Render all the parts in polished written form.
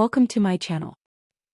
Welcome to my channel.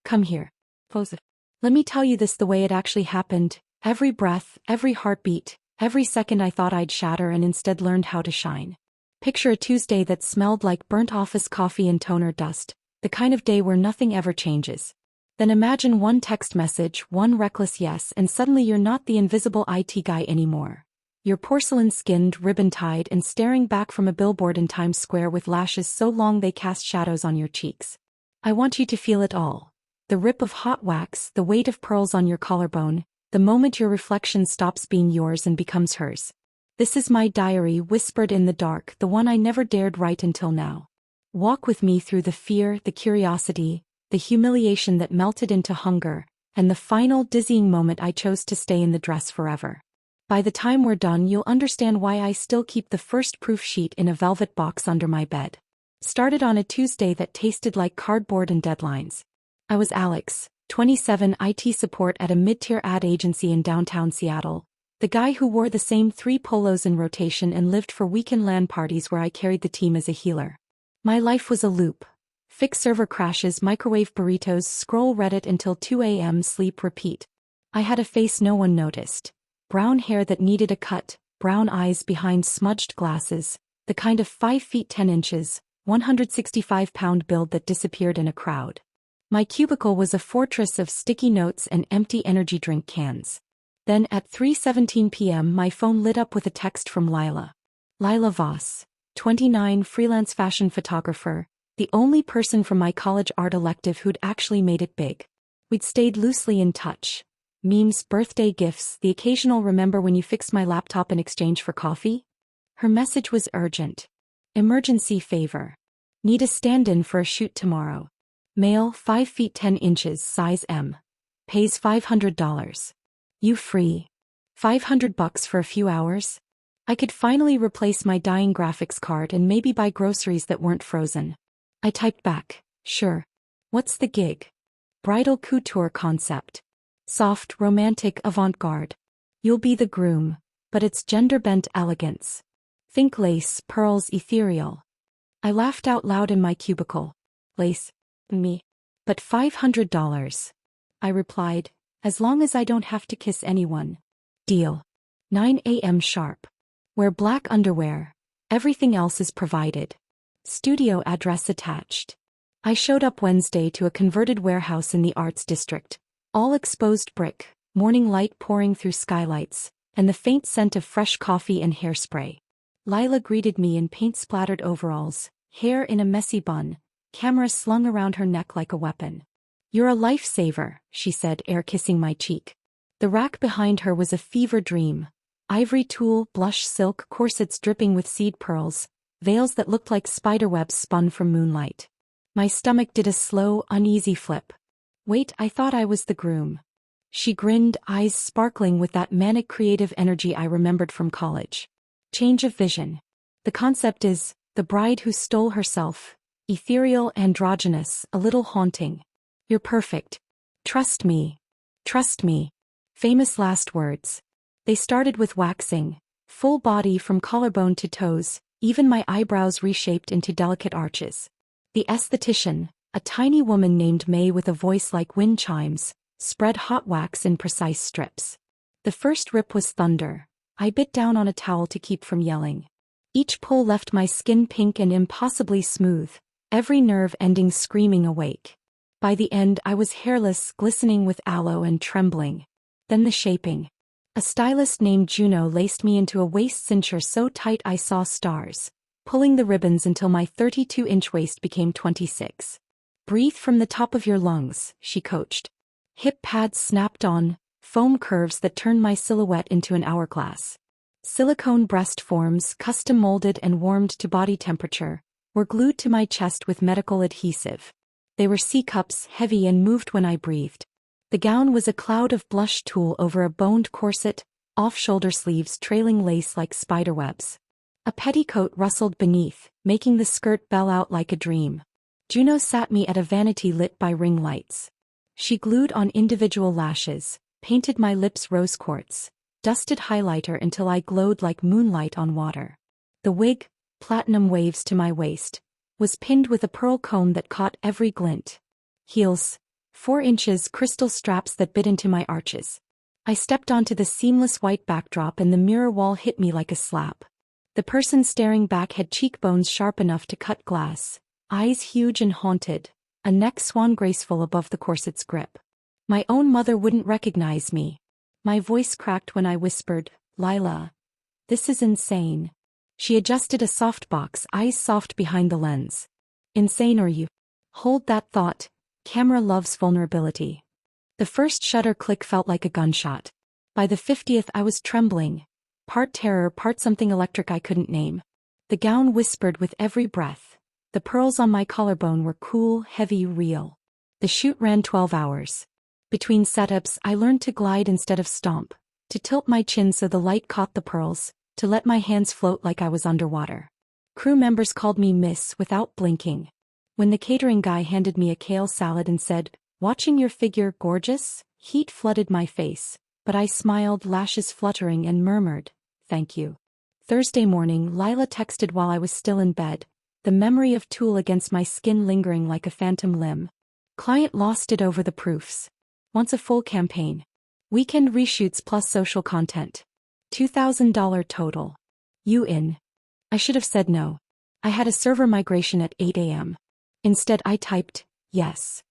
Come here. Pose it. Let me tell you this the way it actually happened. Every breath, every heartbeat, every second I thought I'd shatter and instead learned how to shine. Picture a Tuesday that smelled like burnt office coffee and toner dust, the kind of day where nothing ever changes. Then imagine one text message, one reckless yes, and suddenly you're not the invisible IT guy anymore. You're porcelain-skinned, ribbon-tied, and staring back from a billboard in Times Square with lashes so long they cast shadows on your cheeks. I want you to feel it all. The rip of hot wax, the weight of pearls on your collarbone, the moment your reflection stops being yours and becomes hers. This is my diary, whispered in the dark, the one I never dared write until now. Walk with me through the fear, the curiosity, the humiliation that melted into hunger, and the final dizzying moment I chose to stay in the dress forever. By the time we're done, you'll understand why I still keep the first proof sheet in a velvet box under my bed. Started on a Tuesday that tasted like cardboard and deadlines. I was Alex, 27, IT support at a mid-tier ad agency in downtown Seattle, the guy who wore the same 3 polos in rotation and lived for weekend LAN parties where I carried the team as a healer. My life was a loop. Fix server crashes, microwave burritos, scroll Reddit until 2 a.m., sleep, repeat. I had a face no one noticed. Brown hair that needed a cut, brown eyes behind smudged glasses, the kind of 5 feet 10 inches, 165-pound build that disappeared in a crowd. My cubicle was a fortress of sticky notes and empty energy drink cans. Then at 3:17 p.m. my phone lit up with a text from Lila. Lila Voss, 29, freelance fashion photographer, the only person from my college art elective who'd actually made it big. We'd stayed loosely in touch. Memes, birthday gifts, the occasional remember when you fixed my laptop in exchange for coffee? Her message was urgent. Emergency favor. Need a stand-in for a shoot tomorrow. Male, 5 feet 10 inches, size M. Pays $500. You free? $500 for a few hours? I could finally replace my dying graphics card and maybe buy groceries that weren't frozen. I typed back, sure. What's the gig? Bridal couture concept. Soft, romantic, avant-garde. You'll be the groom, but it's gender-bent elegance. Think lace, pearls, ethereal. I laughed out loud in my cubicle. Lace? Me. But $500. I replied, as long as I don't have to kiss anyone. Deal. 9 a.m. sharp. Wear black underwear. Everything else is provided. Studio address attached. I showed up Wednesday to a converted warehouse in the Arts District. All exposed brick, morning light pouring through skylights, and the faint scent of fresh coffee and hairspray. Lila greeted me in paint-splattered overalls, hair in a messy bun, camera slung around her neck like a weapon. You're a lifesaver, she said, air-kissing my cheek. The rack behind her was a fever dream. Ivory tulle, blush silk, corsets dripping with seed pearls, veils that looked like spiderwebs spun from moonlight. My stomach did a slow, uneasy flip. Wait, I thought I was the groom. She grinned, eyes sparkling with that manic creative energy I remembered from college. Change of vision. The concept is, the bride who stole herself, ethereal, androgynous, a little haunting. You're perfect. Trust me. Trust me. Famous last words. They started with waxing. Full body from collarbone to toes, even my eyebrows reshaped into delicate arches. The esthetician, a tiny woman named May with a voice like wind chimes, spread hot wax in precise strips. The first rip was thunder. I bit down on a towel to keep from yelling. Each pull left my skin pink and impossibly smooth, every nerve ending screaming awake. By the end I was hairless, glistening with aloe and trembling. Then the shaping. A stylist named Juno laced me into a waist cincher so tight I saw stars, pulling the ribbons until my 32-inch waist became 26. Breathe from the top of your lungs, she coached. Hip pads snapped on, foam curves that turned my silhouette into an hourglass. Silicone breast forms, custom molded and warmed to body temperature, were glued to my chest with medical adhesive. They were C-cups, heavy and moved when I breathed. The gown was a cloud of blush tulle over a boned corset, off-shoulder sleeves trailing lace like spiderwebs. A petticoat rustled beneath, making the skirt bell out like a dream. Juno sat me at a vanity lit by ring lights. She glued on individual lashes, painted my lips rose quartz, dusted highlighter until I glowed like moonlight on water. The wig, platinum waves to my waist, Was pinned with a pearl comb that caught every glint. Heels. 4 inches crystal straps that bit into my arches. I stepped onto the seamless white backdrop and the mirror wall hit me like a slap. The person staring back had cheekbones sharp enough to cut glass, eyes huge and haunted, a neck swan graceful above the corset's grip. My own mother wouldn't recognize me. My voice cracked when I whispered, "Lila, this is insane." She adjusted a softbox, eyes soft behind the lens. "Insane or you?" Hold that thought. Camera loves vulnerability. The first shutter click felt like a gunshot. By the 50th I was trembling. Part terror, part something electric I couldn't name. The gown whispered with every breath. The pearls on my collarbone were cool, heavy, real. The shoot ran 12 hours. Between setups I learned to glide instead of stomp, to tilt my chin so the light caught the pearls, to let my hands float like I was underwater. Crew members called me Miss without blinking. When the catering guy handed me a kale salad and said, "Watching your figure, gorgeous," heat flooded my face, but I smiled, lashes fluttering, and murmured, "Thank you." Thursday morning, Lila texted while I was still in bed, the memory of tulle against my skin lingering like a phantom limb. Client lost it over the proofs. Wants a full campaign. Weekend reshoots plus social content. $2,000 total. You in? I should have said no. I had a server migration at 8 a.m. Instead I typed, yes.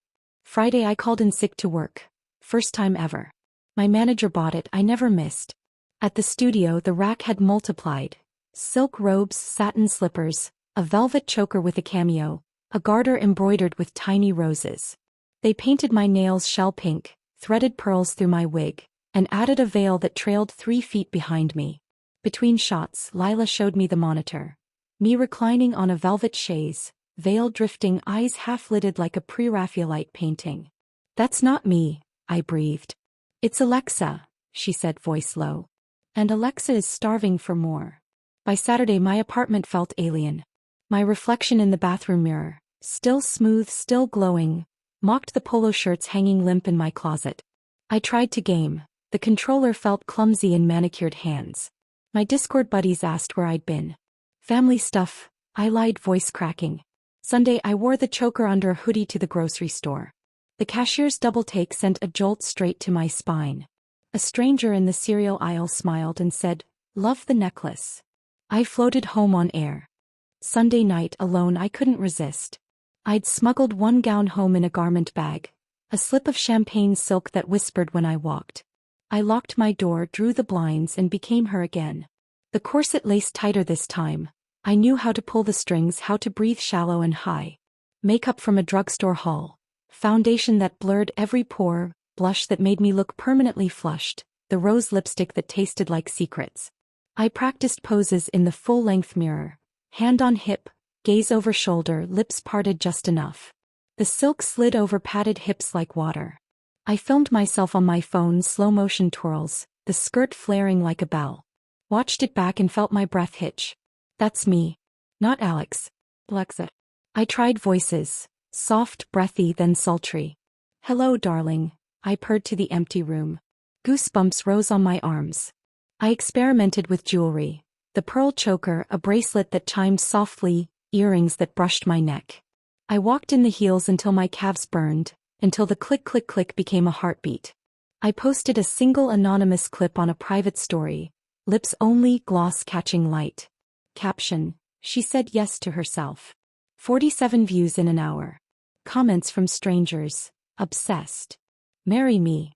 Friday I called in sick to work. First time ever. My manager bought it, I never missed. At the studio the rack had multiplied. Silk robes, satin slippers, a velvet choker with a cameo, a garter embroidered with tiny roses. They painted my nails shell pink, threaded pearls through my wig, and added a veil that trailed 3 feet behind me. Between shots, Lila showed me the monitor. Me reclining on a velvet chaise, veil drifting, eyes half-lidded like a pre-Raphaelite painting. "That's not me," I breathed. "It's Alexa," she said, voice low. And Alexa is starving for more. By Saturday my apartment felt alien. My reflection in the bathroom mirror, still smooth, still glowing, mocked the polo shirts hanging limp in my closet. I tried to game. The controller felt clumsy in manicured hands. My Discord buddies asked where I'd been. "Family stuff," I lied, voice cracking. Sunday I wore the choker under a hoodie to the grocery store. The cashier's double take sent a jolt straight to my spine. A stranger in the cereal aisle smiled and said, "Love the necklace." I floated home on air. Sunday night, alone, I couldn't resist. I'd smuggled one gown home in a garment bag, a slip of champagne silk that whispered when I walked. I locked my door, drew the blinds, and became her again. The corset laced tighter this time. I knew how to pull the strings, how to breathe shallow and high. Makeup from a drugstore haul. Foundation that blurred every pore, blush that made me look permanently flushed, the rose lipstick that tasted like secrets. I practiced poses in the full-length mirror. Hand on hip, gaze over shoulder, lips parted just enough. The silk slid over padded hips like water. I filmed myself on my phone, slow-motion twirls, the skirt flaring like a bell. Watched it back and felt my breath hitch. That's me. Not Alex. Alexa. I tried voices. Soft, breathy, then sultry. "Hello, darling," I purred to the empty room. Goosebumps rose on my arms. I experimented with jewelry. The pearl choker, a bracelet that chimed softly, earrings that brushed my neck. I walked in the heels until my calves burned, until the click-click-click became a heartbeat. I posted a single anonymous clip on a private story. Lips only, gloss catching light. Caption: "She said yes to herself." 47 views in an hour. Comments from strangers. "Obsessed. Marry me.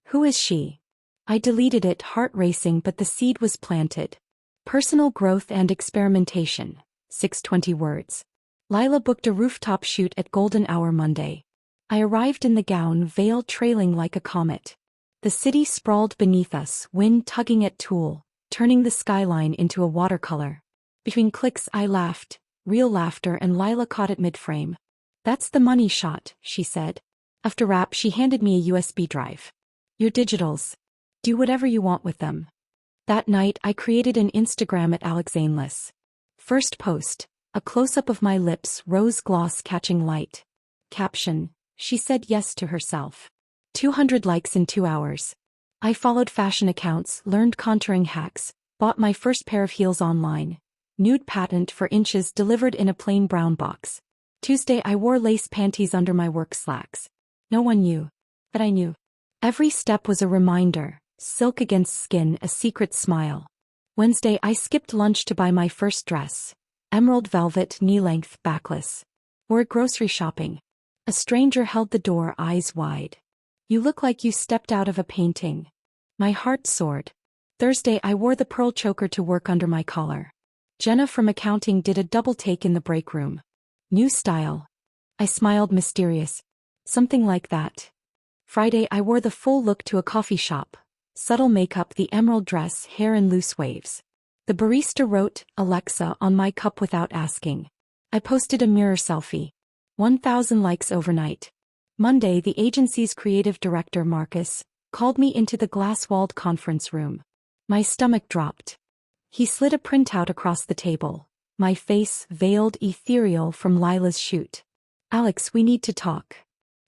Who is she?" I deleted it, heart racing, but the seed was planted. Personal growth and experimentation. 620 words. Lila booked a rooftop shoot at golden hour Monday. I arrived in the gown, veil trailing like a comet. The city sprawled beneath us, wind tugging at tulle, turning the skyline into a watercolor. Between clicks I laughed, real laughter, and Lila caught it mid-frame. "That's the money shot," she said. After wrap she handed me a USB drive. "Your digitals. Do whatever you want with them." That night I created an Instagram at Alexaneless. First post, a close-up of my lips, rose gloss catching light. Caption: "She said yes to herself." 200 likes in 2 hours. I followed fashion accounts, learned contouring hacks, bought my first pair of heels online. Nude patent for inches delivered in a plain brown box. Tuesday I wore lace panties under my work slacks. No one knew. But I knew. Every step was a reminder, silk against skin, a secret smile. Wednesday I skipped lunch to buy my first dress. Emerald velvet, knee-length, backless. Or grocery shopping. A stranger held the door, eyes wide. You look like you stepped out of a painting. My heart soared. Thursday I wore the pearl choker to work under my collar. Jenna from accounting did a double take in the break room. New style. I smiled, mysterious. Something like that. Friday I wore the full look to a coffee shop. Subtle makeup, the emerald dress, hair in loose waves. The barista wrote, "Alexa," on my cup without asking. I posted a mirror selfie. 1,000 likes overnight. Monday the agency's creative director, Marcus, called me into the glass-walled conference room. My stomach dropped. He slid a printout across the table. My face, veiled, ethereal from Lila's shoot. "Alex, we need to talk."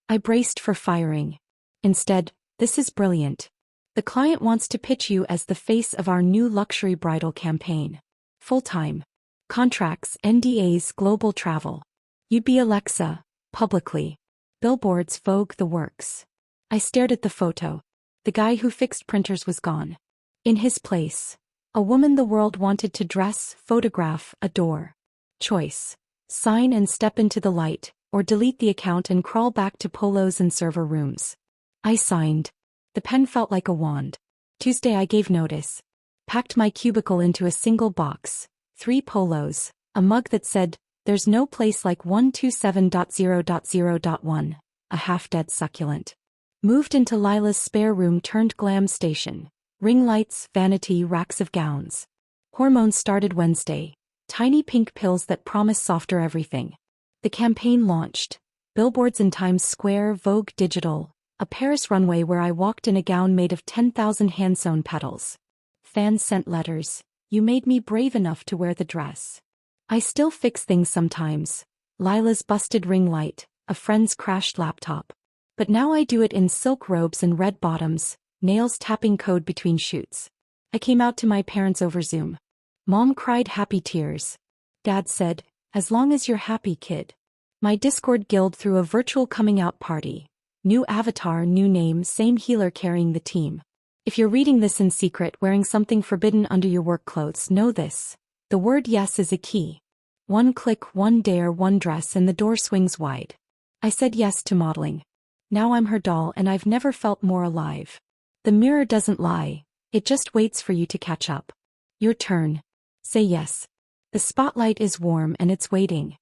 I braced for firing. Instead, "This is brilliant. The client wants to pitch you as the face of our new luxury bridal campaign. Full-time. Contracts, NDAs, global travel. You'd be Alexa, publicly. Billboards, Vogue, the works." I stared at the photo. The guy who fixed printers was gone. In his place, a woman the world wanted to dress, photograph, adore. Choice. Sign and step into the light, or delete the account and crawl back to polos and server rooms. I signed. The pen felt like a wand. Tuesday I gave notice. Packed my cubicle into a single box. 3 polos, a mug that said, "There's no place like 127.0.0.1, a half-dead succulent." Moved into Lila's spare room turned glam station. Ring lights, vanity, racks of gowns. Hormones started Wednesday. Tiny pink pills that promise softer everything. The campaign launched. Billboards in Times Square, Vogue Digital. A Paris runway where I walked in a gown made of 10,000 hand-sewn petals. Fans sent letters. "You made me brave enough to wear the dress." I still fix things sometimes. Lila's busted ring light, a friend's crashed laptop. But now I do it in silk robes and red bottoms, nails tapping code between shoots. I came out to my parents over Zoom. Mom cried happy tears. Dad said, "As long as you're happy, kid." My Discord guild threw a virtual coming out party. New avatar, new name, same healer carrying the team. If you're reading this in secret, wearing something forbidden under your work clothes, know this. The word yes is a key. One click, one dare, one dress, and the door swings wide. I said yes to modeling. Now I'm her doll, and I've never felt more alive. The mirror doesn't lie. It just waits for you to catch up. Your turn. Say yes. The spotlight is warm and it's waiting.